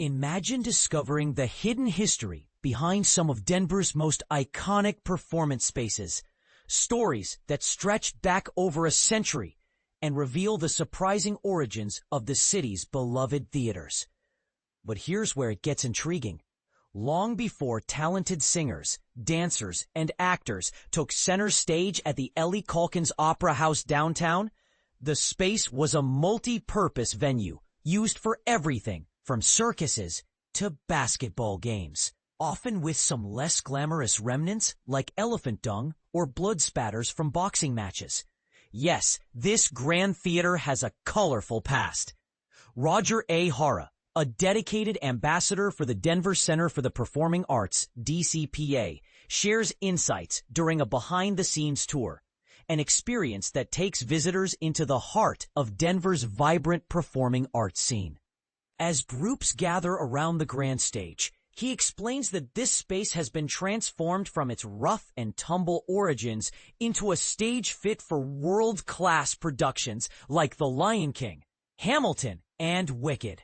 Imagine discovering the hidden history behind some of Denver's most iconic performance spaces. Stories that stretch back over a century and reveal the surprising origins of the city's beloved theaters. But here's where it gets intriguing. Long before talented singers, dancers, and actors took center stage at the Ellie Calkins Opera House downtown, the space was a multi-purpose venue used for everything from circuses to basketball games, often with some less glamorous remnants like elephant dung or blood spatters from boxing matches. Yes, this grand theater has a colorful past. Roger A. Hara, a dedicated ambassador for the Denver Center for the Performing Arts, DCPA, shares insights during a behind-the-scenes tour, an experience that takes visitors into the heart of Denver's vibrant performing arts scene. As groups gather around the grand stage, he explains that this space has been transformed from its rough and tumble origins into a stage fit for world-class productions like The Lion King, Hamilton, and Wicked.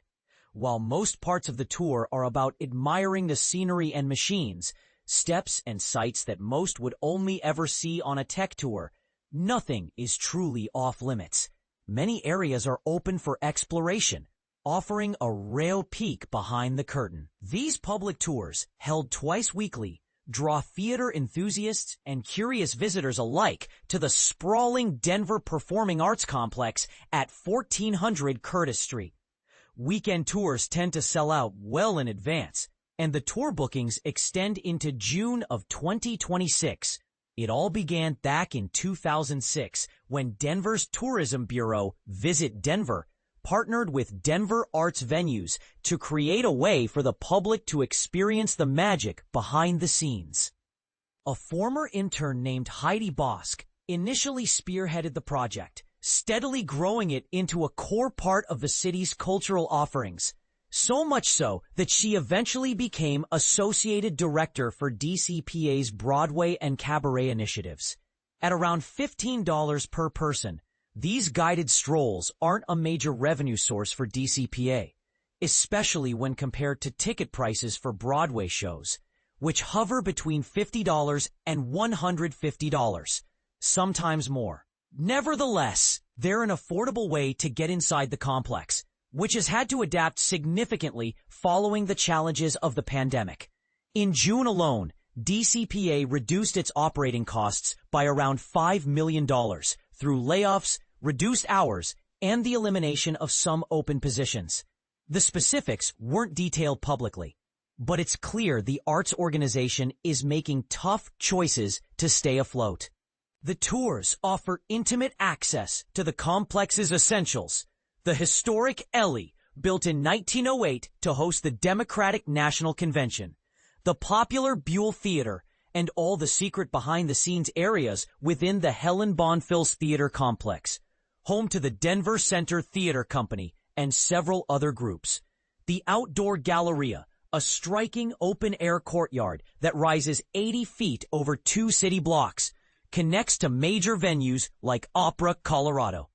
While most parts of the tour are about admiring the scenery and machines, steps and sights that most would only ever see on a tech tour, nothing is truly off-limits. Many areas are open for exploration, offering a rare peek behind the curtain. These public tours, held twice weekly, draw theater enthusiasts and curious visitors alike to the sprawling Denver Performing Arts Complex at 1400 Curtis Street. Weekend tours tend to sell out well in advance, and the tour bookings extend into June of 2026. It all began back in 2006 when Denver's Tourism Bureau, Visit Denver, partnered with Denver Arts Venues to create a way for the public to experience the magic behind the scenes. A former intern named Heidi Bosk initially spearheaded the project, steadily growing it into a core part of the city's cultural offerings. So much so that she eventually became Associated Director for DCPA's Broadway and Cabaret initiatives. At around $15 per person, these guided strolls aren't a major revenue source for DCPA, especially when compared to ticket prices for Broadway shows, which hover between $50 and $150, sometimes more. Nevertheless, they're an affordable way to get inside the complex, which has had to adapt significantly following the challenges of the pandemic. In June alone, DCPA reduced its operating costs by around $5 million through layoffs, reduced hours, and the elimination of some open positions. The specifics weren't detailed publicly, but it's clear the arts organization is making tough choices to stay afloat. The tours offer intimate access to the complex's essentials. The historic Ellie, built in 1908 to host the Democratic National Convention, the popular Buell Theater, and all the secret behind-the-scenes areas within the Helen Bonfils Theater Complex, home to the Denver Center Theater Company and several other groups. The Outdoor Galleria, a striking open-air courtyard that rises 80 feet over 2 city blocks, connects to major venues like Opera Colorado,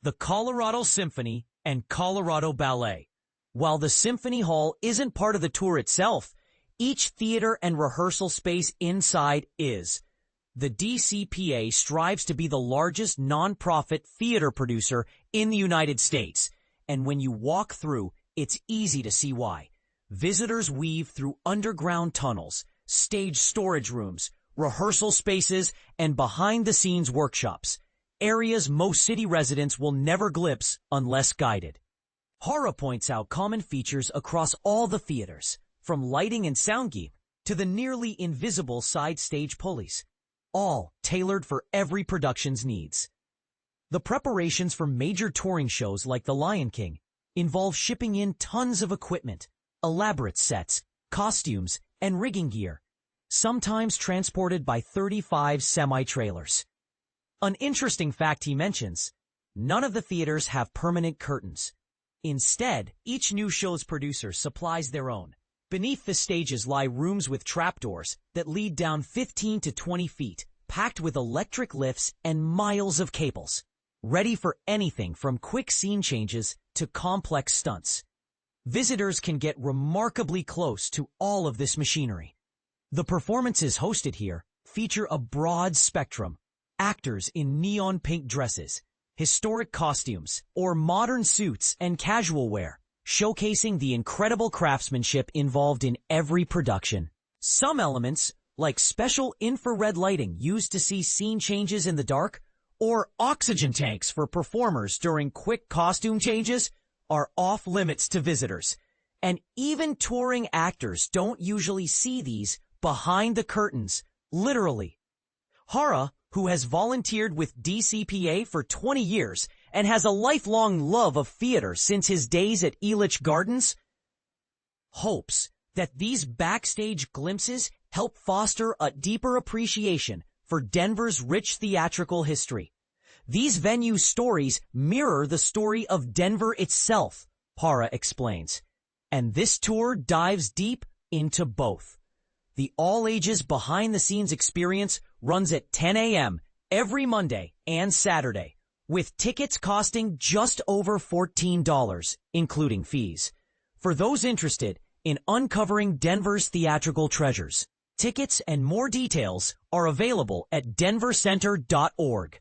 the Colorado Symphony, and Colorado Ballet. While the Symphony Hall isn't part of the tour itself, each theater and rehearsal space inside is. The DCPA strives to be the largest nonprofit theater producer in the United States, and when you walk through, it's easy to see why. Visitors weave through underground tunnels, stage storage rooms, rehearsal spaces, and behind-the-scenes workshops, areas most city residents will never glimpse unless guided. Hara points out common features across all the theaters, from lighting and sound gear to the nearly invisible side stage pulleys, all tailored for every production's needs. The preparations for major touring shows like The Lion King involve shipping in tons of equipment, elaborate sets, costumes, and rigging gear, sometimes transported by 35 semi-trailers. An interesting fact he mentions, none of the theaters have permanent curtains. Instead, each new show's producer supplies their own. Beneath the stages lie rooms with trapdoors that lead down 15 to 20 feet, packed with electric lifts and miles of cables, ready for anything from quick scene changes to complex stunts. Visitors can get remarkably close to all of this machinery. The performances hosted here feature a broad spectrum: actors in neon pink dresses, historic costumes, or modern suits and casual wear, showcasing the incredible craftsmanship involved in every production. Some elements, like special infrared lighting used to see scene changes in the dark, or oxygen tanks for performers during quick costume changes, are off limits to visitors. And even touring actors don't usually see these behind the curtains, literally. Hara, who has volunteered with DCPA for 20 years and has a lifelong love of theater since his days at Elitch Gardens, hopes that these backstage glimpses help foster a deeper appreciation for Denver's rich theatrical history. These venue stories mirror the story of Denver itself, Hara explains, and this tour dives deep into both. The all-ages behind-the-scenes experience runs at 10 a.m. every Monday and Saturday, with tickets costing just over $14, including fees. For those interested in uncovering Denver's theatrical treasures, tickets and more details are available at denvercenter.org.